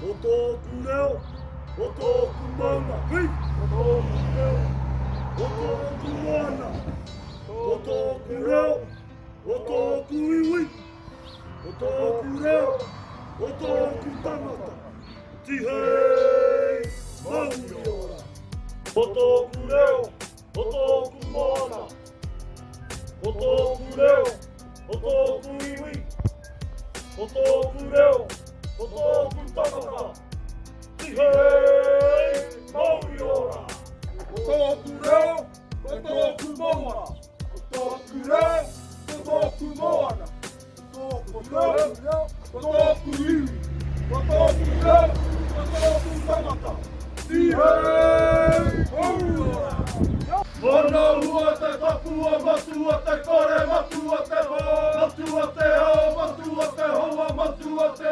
Otoku Leo, Otoku Mana, Otoku Leo, Otoku Mana, Otoku Leo, Otoku Iwi, Otoku Leo, Otoku Tamata, Tihei Mauriora, Otoku Leo, Otoku Mana, Otoku Leo, Otoku Iwi, Otoku Leo, Otoku Tamata, Tihei Mauriora, Otoku Leo, Otoku Mana, Otoku Leo, Otoku Mana, Otoku Leo, Otoku Iwi, Otoku Leo, Otoku Tamata, Tihei Mauriora. Ona lua te tapua, matua te kore, matua te hoa, matua te hoa, matua te hoa, matua te